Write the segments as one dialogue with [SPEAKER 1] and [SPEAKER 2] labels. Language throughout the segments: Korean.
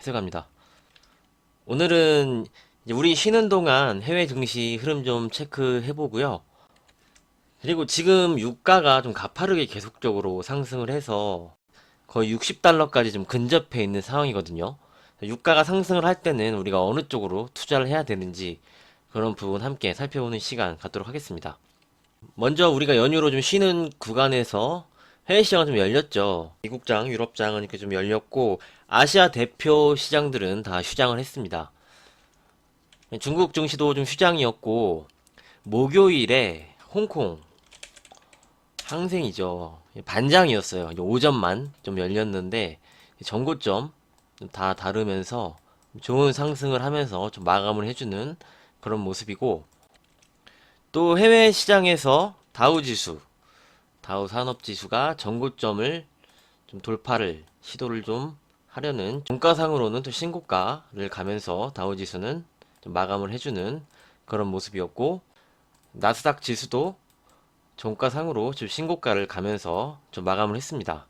[SPEAKER 1] 들어갑니다. 오늘은 이제 우리 쉬는 동안 해외 증시 흐름 좀 체크해 보고요. 그리고 지금 유가가 좀 가파르게 계속적으로 상승을 해서 거의 60달러까지 좀 근접해 있는 상황이거든요. 유가가 상승을 할 때는 우리가 어느 쪽으로 투자를 해야 되는지 그런 부분 함께 살펴보는 시간 갖도록 하겠습니다. 먼저 우리가 연휴로 좀 쉬는 구간에서 해외 시장은 좀 열렸죠. 미국장, 유럽장은 이렇게 좀 열렸고 아시아 대표 시장들은 다 휴장을 했습니다. 중국 증시도 좀 휴장이었고 목요일에 홍콩 항생이죠. 반장이었어요. 오전만 좀 열렸는데 전고점 다 다르면서 좋은 상승을 하면서 좀 마감을 해주는 그런 모습이고 또 해외 시장에서 다우지수 다우 산업지수가 전고점을 좀 돌파를 시도를 좀 하려는 종가상으로는 또 신고가를 가면서 다우지수는 좀 마감을 해주는 그런 모습이었고 나스닥 지수도 종가상으로 지금 신고가를 가면서 좀 마감을 했습니다.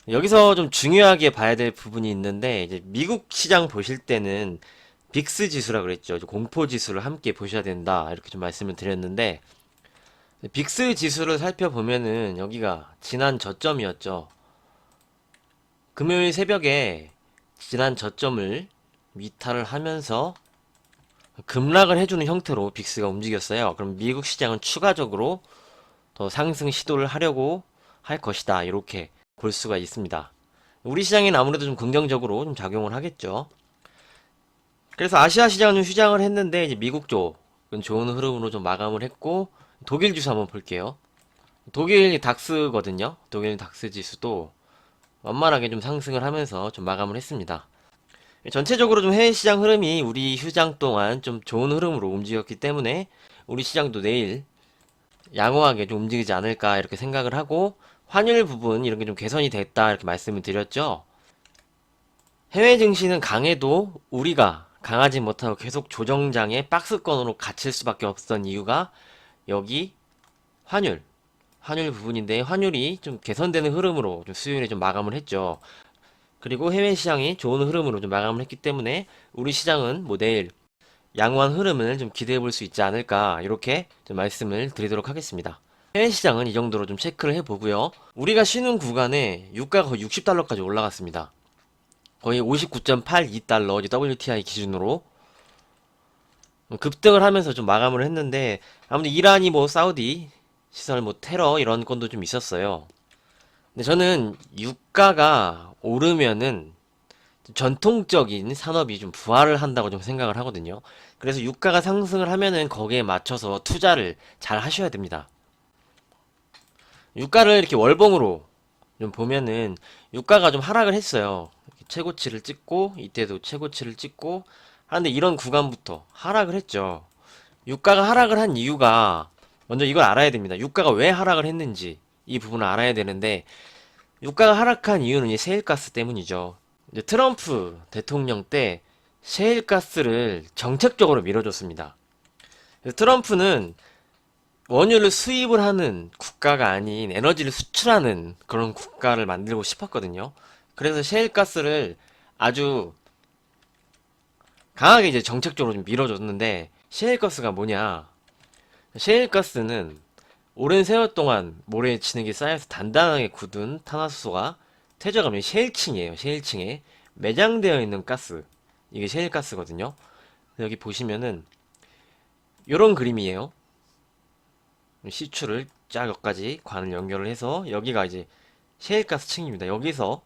[SPEAKER 1] 여기서 좀 중요하게 봐야 될 부분이 있는데 이제 미국 시장 보실 때는 빅스 지수라 그랬죠. 공포 지수를 함께 보셔야 된다 이렇게 좀 말씀을 드렸는데 빅스 지수를 살펴보면은 여기가 지난 저점이었죠. 금요일 새벽에 지난 저점을 위탈을 하면서 급락을 해주는 형태로 빅스가 움직였어요. 그럼 미국 시장은 추가적으로 더 상승 시도를 하려고 할 것이다. 이렇게 볼 수가 있습니다. 우리 시장에는 아무래도 좀 긍정적으로 좀 작용을 하겠죠. 그래서 아시아 시장은 좀 휴장을 했는데 이제 미국 쪽은 좋은 흐름으로 좀 마감을 했고 독일 지수 한번 볼게요. 독일 닥스거든요. 독일 닥스 지수도 완만하게 좀 상승을 하면서 좀 마감을 했습니다. 전체적으로 좀 해외 시장 흐름이 우리 휴장 동안 좀 좋은 흐름으로 움직였기 때문에 우리 시장도 내일 양호하게 좀 움직이지 않을까 이렇게 생각을 하고 환율 부분 이런 게 좀 개선이 됐다 이렇게 말씀을 드렸죠. 해외 증시는 강해도 우리가 강하지 못하고 계속 조정장의 박스권으로 갇힐 수밖에 없었던 이유가 여기 환율 환율 부분인데 환율이 좀 개선되는 흐름으로 좀 수요일에 좀 마감을 했죠. 그리고 해외 시장이 좋은 흐름으로 좀 마감을 했기 때문에 우리 시장은 뭐 내일 양호한 흐름을 좀 기대해 볼 수 있지 않을까 이렇게 좀 말씀을 드리도록 하겠습니다. 해외 시장은 이 정도로 좀 체크를 해 보고요. 우리가 쉬는 구간에 유가가 거의 60달러까지 올라갔습니다. 거의 59.82달러 WTI 기준으로 급등을 하면서 좀 마감을 했는데 아무튼 이란이 뭐 사우디 시설 뭐 테러 이런 건도 좀 있었어요. 근데 저는 유가가 오르면은 전통적인 산업이 좀 부활을 한다고 좀 생각을 하거든요. 그래서 유가가 상승을 하면은 거기에 맞춰서 투자를 잘 하셔야 됩니다. 유가를 이렇게 월봉으로 좀 보면은 유가가 좀 하락을 했어요. 최고치를 찍고 이때도 최고치를 찍고 하는데 이런 구간부터 하락을 했죠. 유가가 하락을 한 이유가 먼저 이걸 알아야 됩니다. 유가가 왜 하락을 했는지 이 부분을 알아야 되는데 유가가 하락한 이유는 이 세일가스 때문이죠. 이제 트럼프 대통령 때 셰일가스를 정책적으로 밀어줬습니다. 트럼프는 원유를 수입을 하는 국가가 아닌 에너지를 수출하는 그런 국가를 만들고 싶었거든요. 그래서 셰일가스를 아주 강하게 이제 정책적으로 좀 밀어줬는데 셰일가스가 뭐냐? 셰일가스는 오랜 세월 동안 모래에 진흙이 쌓여서 단단하게 굳은 탄화수소가 퇴적하면 셰일층이에요. 셰일층에 매장되어 있는 가스. 이게 셰일가스거든요. 여기 보시면은 요런 그림이에요. 시추를 쫙 여기까지 관을 연결을 해서 여기가 이제 셰일가스 층입니다. 여기서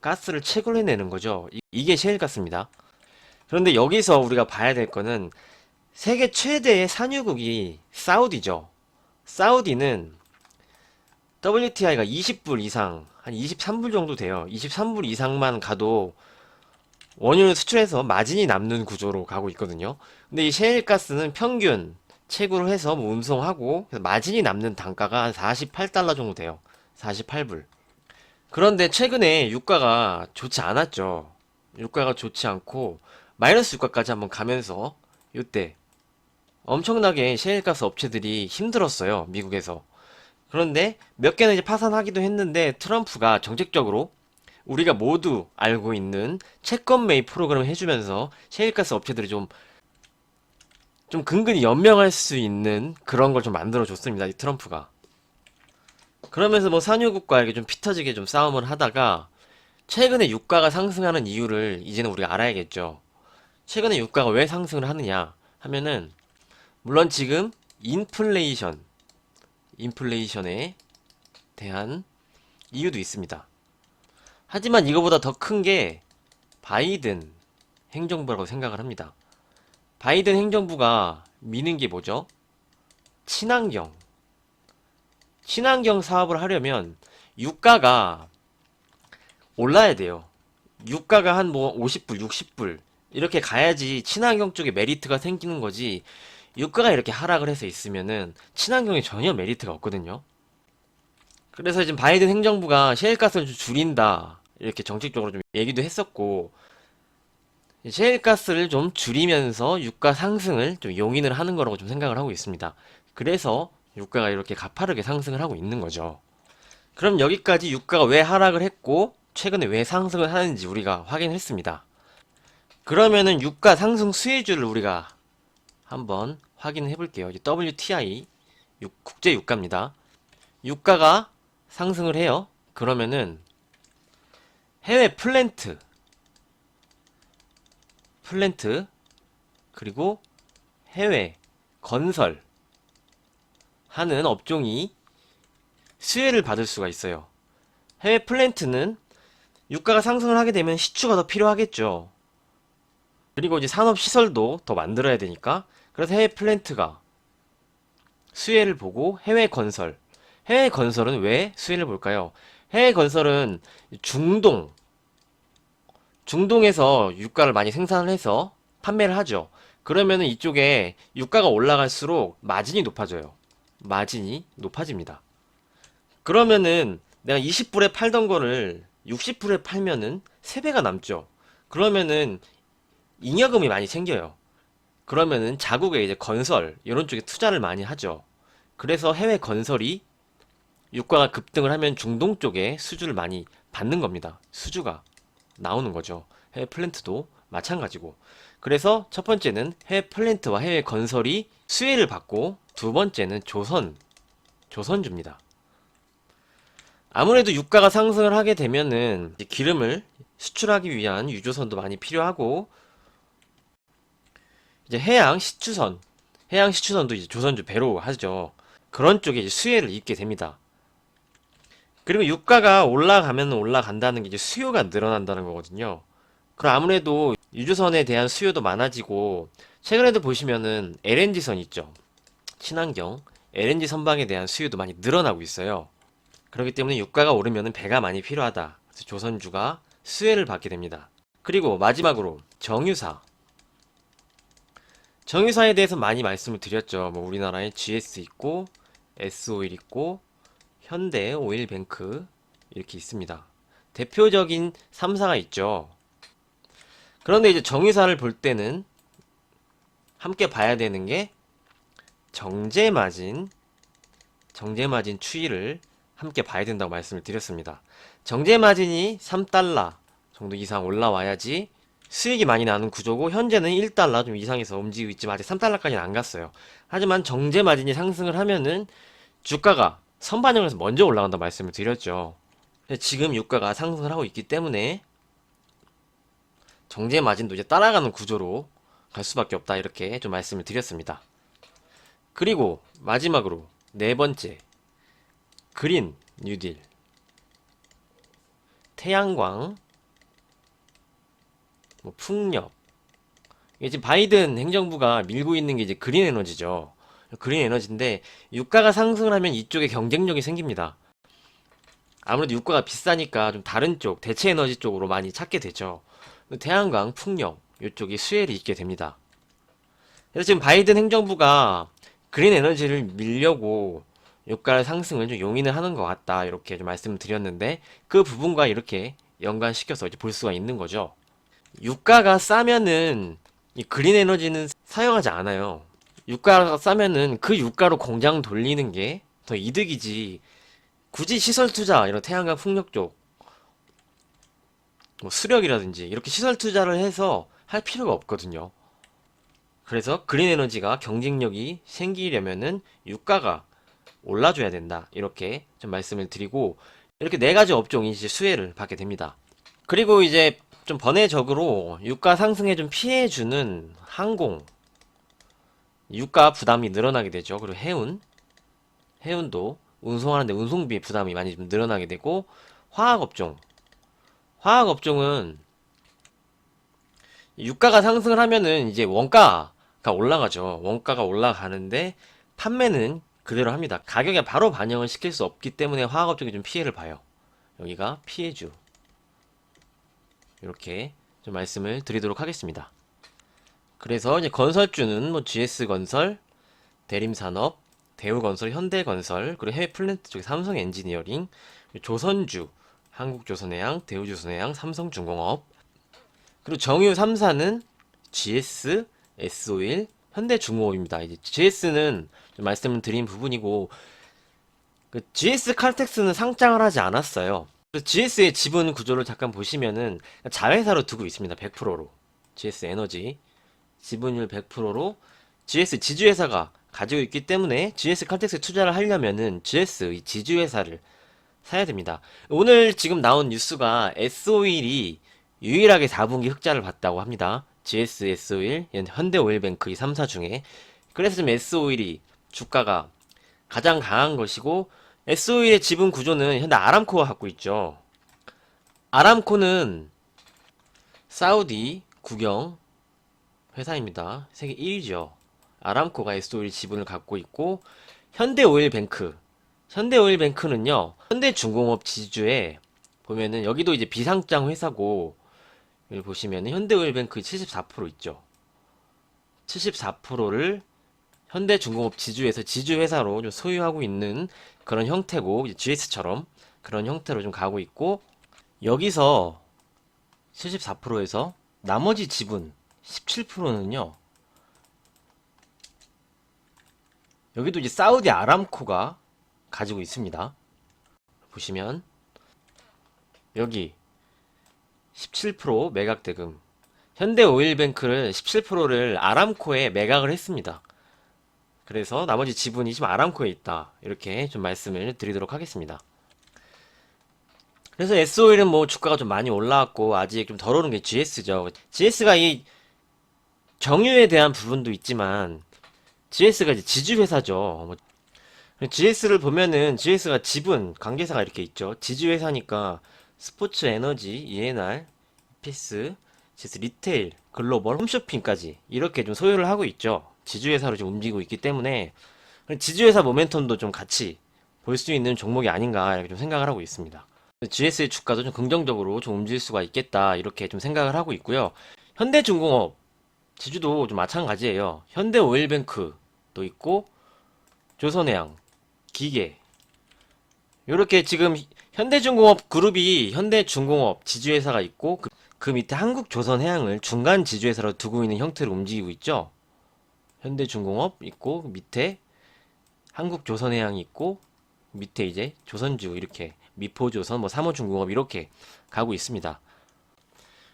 [SPEAKER 1] 가스를 채굴해내는 거죠. 이게 셰일가스입니다. 그런데 여기서 우리가 봐야 될 거는 세계 최대의 산유국이 사우디죠. 사우디는 WTI가 20불 이상, 한 23불 정도 돼요. 23불 이상만 가도 원유를 수출해서 마진이 남는 구조로 가고 있거든요. 근데 이 셰일가스는 평균 채굴을 해서 뭐 운송하고 마진이 남는 단가가 한 48달러 정도 돼요. 48불. 그런데 최근에 유가가 좋지 않았죠. 유가가 좋지 않고 마이너스 유가까지 한번 가면서 이때 엄청나게 셰일가스 업체들이 힘들었어요. 미국에서. 그런데 몇 개는 이제 파산하기도 했는데 트럼프가 정책적으로 우리가 모두 알고 있는 채권 매입 프로그램을 해주면서 셰일가스 업체들이 좀 근근히 연명할 수 있는 그런 걸 좀 만들어줬습니다. 이 트럼프가. 그러면서 뭐 산유국과 이렇게 좀 피 터지게 좀 싸움을 하다가 최근에 유가가 상승하는 이유를 이제는 우리가 알아야겠죠. 최근에 유가가 왜 상승을 하느냐 하면은 물론 지금 인플레이션에 대한 이유도 있습니다. 하지만 이거보다 더 큰 게 바이든 행정부라고 생각을 합니다. 바이든 행정부가 미는 게 뭐죠? 친환경. 친환경 사업을 하려면 유가가 올라야 돼요. 유가가 한 뭐 50불, 60불 이렇게 가야지 친환경 쪽에 메리트가 생기는 거지. 유가가 이렇게 하락을 해서 있으면은 친환경에 전혀 메리트가 없거든요. 그래서 지금 바이든 행정부가 셰일가스를 좀 줄인다. 이렇게 정책적으로 좀 얘기도 했었고, 셰일가스를 좀 줄이면서 유가 상승을 좀 용인을 하는 거라고 좀 생각을 하고 있습니다. 그래서 유가가 이렇게 가파르게 상승을 하고 있는 거죠. 그럼 여기까지 유가가 왜 하락을 했고, 최근에 왜 상승을 하는지 우리가 확인했습니다. 그러면은 유가 상승 수혜주를 우리가 한번 확인해 볼게요. WTI, 국제 유가입니다. 유가가 상승을 해요. 그러면은 해외 플랜트, 그리고 해외 건설 하는 업종이 수혜를 받을 수가 있어요. 해외 플랜트는 유가가 상승을 하게 되면 시추가 더 필요하겠죠. 그리고 이제 산업 시설도 더 만들어야 되니까 그래서 해외 플랜트가 수혜를 보고 해외 건설은 왜 수혜를 볼까요? 해외 건설은 중동 중동에서 유가를 많이 생산을 해서 판매를 하죠. 그러면은 이쪽에 유가가 올라갈수록 마진이 높아져요. 마진이 높아집니다. 그러면은 내가 20불에 팔던 거를 60불에 팔면은 3배가 남죠. 그러면은 잉여금이 많이 생겨요. 그러면은 자국의 이제 건설 이런 쪽에 투자를 많이 하죠. 그래서 해외 건설이 유가가 급등을 하면 중동 쪽에 수주를 많이 받는 겁니다. 수주가 나오는 거죠. 해외 플랜트도 마찬가지고. 그래서 첫 번째는 해외 플랜트와 해외 건설이 수혜를 받고 두 번째는 조선주입니다. 아무래도 유가가 상승을 하게 되면은 이제 기름을 수출하기 위한 유조선도 많이 필요하고 이제 해양 시추선도 이제 조선주 배로 하죠. 그런 쪽에 이제 수혜를 입게 됩니다. 그리고 유가가 올라가면 올라간다는 게 이제 수요가 늘어난다는 거거든요. 그럼 아무래도 유조선에 대한 수요도 많아지고 최근에도 보시면은 LNG선 있죠. 친환경 LNG 선박에 대한 수요도 많이 늘어나고 있어요. 그렇기 때문에 유가가 오르면은 배가 많이 필요하다. 그래서 조선주가 수혜를 받게 됩니다. 그리고 마지막으로 정유사에 대해서 많이 말씀을 드렸죠. 뭐 우리나라에 GS 있고 S오일 있고 현대 오일뱅크 이렇게 있습니다. 대표적인 3사가 있죠. 그런데 이제 정유사를 볼 때는 함께 봐야 되는 게 정제마진 추이를 함께 봐야 된다고 말씀을 드렸습니다. 정제마진이 3달러 정도 이상 올라와야지 수익이 많이 나는 구조고 현재는 1달러 좀 이상에서 움직이고 있지만 아직 3달러까지는 안 갔어요. 하지만 정제마진이 상승을 하면은 주가가 선반영해서 먼저 올라간다 말씀을 드렸죠. 지금 유가가 상승을 하고 있기 때문에 정제 마진도 이제 따라가는 구조로 갈 수밖에 없다 이렇게 좀 말씀을 드렸습니다. 그리고 마지막으로 네 번째 그린 뉴딜 태양광 뭐 풍력 이게 지금 바이든 행정부가 밀고 있는 게 이제 그린 에너지죠. 그린 에너지인데 유가가 상승을 하면 이쪽에 경쟁력이 생깁니다. 아무래도 유가가 비싸니까 좀 다른 쪽 대체 에너지 쪽으로 많이 찾게 되죠. 태양광, 풍력 이쪽이 수혜를 입게 됩니다. 그래서 지금 바이든 행정부가 그린 에너지를 밀려고 유가 상승을 좀 용인을 하는 것 같다 이렇게 좀 말씀을 드렸는데 그 부분과 이렇게 연관시켜서 이제 볼 수가 있는 거죠. 유가가 싸면은 이 그린 에너지는 사용하지 않아요. 유가가 싸면은 그 유가로 공장 돌리는 게 더 이득이지. 굳이 시설 투자 이런 태양광 풍력 쪽 뭐 수력이라든지 이렇게 시설 투자를 해서 할 필요가 없거든요. 그래서 그린 에너지가 경쟁력이 생기려면은 유가가 올라줘야 된다. 이렇게 좀 말씀을 드리고, 이렇게 네 가지 업종이 이제 수혜를 받게 됩니다. 그리고 이제 좀 번외적으로 유가 상승에 좀 피해주는 항공, 유가 부담이 늘어나게 되죠. 그리고 해운도 운송하는데 운송비 부담이 많이 좀 늘어나게 되고, 화학업종, 화학업종은 유가가 상승을 하면은 이제 원가가 올라가죠. 원가가 올라가는데 판매는 그대로 합니다. 가격에 바로 반영을 시킬 수 없기 때문에 화학업종이 좀 피해를 봐요. 여기가 피해주. 이렇게 좀 말씀을 드리도록 하겠습니다. 그래서 이제 건설주는 뭐 GS건설, 대림산업, 대우건설, 현대건설, 그리고 해외 플랜트 쪽에 삼성엔지니어링, 조선주, 한국조선해양, 대우조선해양, 삼성중공업, 그리고 정유 3사는 GS, S-오일, 현대중공업입니다. 이제 GS는 좀 말씀을 드린 부분이고, 그 GS 칼텍스는 상장을 하지 않았어요. GS의 지분 구조를 잠깐 보시면은 자회사로 두고 있습니다. 100%로. GS 에너지 지분율 100%로 GS 지주회사가 가지고 있기 때문에 GS 칼텍스에 투자를 하려면은 GS 이 지주회사를 사야 됩니다. 오늘 지금 나온 뉴스가 S-오일이 유일하게 4분기 흑자를 봤다고 합니다. GS, S-오일, 현대오일뱅크 이 3사 중에. 그래서 지금 S-오일이 주가가 가장 강한 것이고, S-오일의 지분 구조는 현대 아람코가 갖고 있죠. 아람코는 사우디 국영 회사입니다. 세계 1위죠. 아람코가 S-오일 지분을 갖고 있고, 현대오일뱅크. 현대오일뱅크는요, 현대중공업 지주에 보면은 여기도 이제 비상장 회사고, 여기 보시면은 현대오일뱅크 74% 있죠. 74%를 현대중공업 지주에서 지주회사로 좀 소유하고 있는 그런 형태고, GS처럼 그런 형태로 좀 가고 있고, 여기서 74%에서 나머지 지분 17%는요, 여기도 이제 사우디 아람코가 가지고 있습니다. 보시면, 여기 17% 매각 대금. 현대오일뱅크를 17%를 아람코에 매각을 했습니다. 그래서 나머지 지분이 지금 아람코에 있다. 이렇게 좀 말씀을 드리도록 하겠습니다. 그래서 S-오일은 뭐 주가가 좀 많이 올라왔고 아직 좀 덜 오른 게 GS죠. GS가 이 정유에 대한 부분도 있지만 GS가 이제 지주회사죠. GS를 보면은 GS가 지분 관계사가 이렇게 있죠. 지주회사니까 스포츠 에너지, ENR, 피스, GS 리테일, 글로벌, 홈쇼핑까지 이렇게 좀 소유를 하고 있죠. 지주회사로 좀 움직이고 있기 때문에 지주회사 모멘텀도 좀 같이 볼 수 있는 종목이 아닌가 이렇게 좀 생각을 하고 있습니다. GS의 주가도 좀 긍정적으로 좀 움직일 수가 있겠다 이렇게 좀 생각을 하고 있고요. 현대중공업 지주도 좀 마찬가지예요. 현대오일뱅크도 있고 조선해양, 기계 이렇게 지금 현대중공업 그룹이 현대중공업 지주회사가 있고 그 밑에 한국조선해양을 중간 지주회사로 두고 있는 형태로 움직이고 있죠. 현대중공업 있고 밑에 한국조선해양이 있고 밑에 이제 조선주 이렇게 미포조선 뭐 삼호중공업 이렇게 가고 있습니다.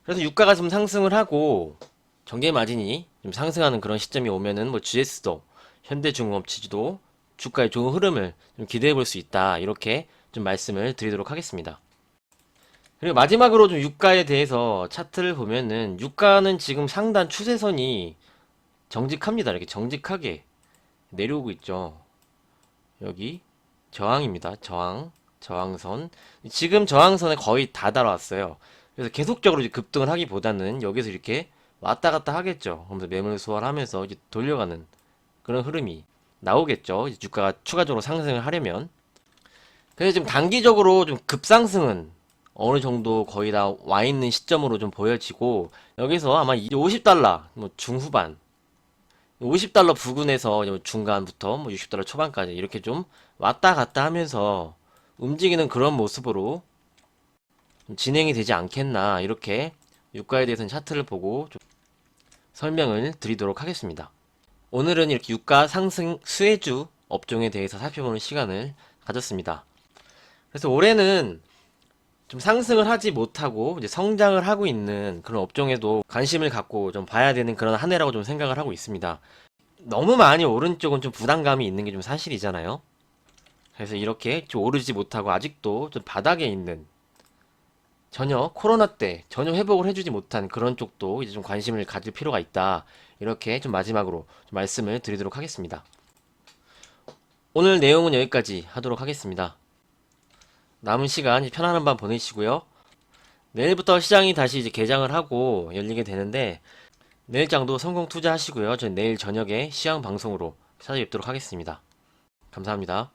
[SPEAKER 1] 그래서 유가가 좀 상승을 하고 정제 마진이 좀 상승하는 그런 시점이 오면은 뭐 GS도 현대중공업 지주도 주가의 좋은 흐름을 좀 기대해 볼 수 있다. 이렇게 좀 말씀을 드리도록 하겠습니다. 그리고 마지막으로 좀 유가에 대해서 차트를 보면은 유가는 지금 상단 추세선이 정직합니다. 이렇게 정직하게 내려오고 있죠. 여기 저항입니다. 저항선. 지금 저항선에 거의 다 달아왔어요. 그래서 계속적으로 이제 급등을 하기보다는 여기서 이렇게 왔다 갔다 하겠죠. 그러면서 매물 소화하면서 이제 돌려가는 그런 흐름이 나오겠죠. 이제 주가가 추가적으로 상승을 하려면. 그래서 지금 단기적으로 좀 급상승은 어느 정도 거의 다 와 있는 시점으로 좀 보여지고, 여기서 아마 50달러 뭐 중후반 50달러 부근에서 중간부터 뭐 60달러 초반까지 이렇게 좀 왔다 갔다 하면서 움직이는 그런 모습으로 좀 진행이 되지 않겠나 이렇게 유가에 대해서는 차트를 보고 좀 설명을 드리도록 하겠습니다. 오늘은 이렇게 유가 상승 수혜주 업종에 대해서 살펴보는 시간을 가졌습니다. 그래서 올해는 좀 상승을 하지 못하고 이제 성장을 하고 있는 그런 업종에도 관심을 갖고 좀 봐야 되는 그런 한 해라고 좀 생각을 하고 있습니다. 너무 많이 오른 쪽은 좀 부담감이 있는 게 좀 사실이잖아요. 그래서 이렇게 좀 오르지 못하고 아직도 좀 바닥에 있는, 전혀 코로나 때 전혀 회복을 해주지 못한 그런 쪽도 이제 좀 관심을 가질 필요가 있다. 이렇게 좀 마지막으로 좀 말씀을 드리도록 하겠습니다. 오늘 내용은 여기까지 하도록 하겠습니다. 남은 시간 편안한 밤 보내시고요. 내일부터 시장이 다시 이제 개장을 하고 열리게 되는데, 내일장도 성공 투자하시고요. 저는 내일 저녁에 시황 방송으로 찾아뵙도록 하겠습니다. 감사합니다.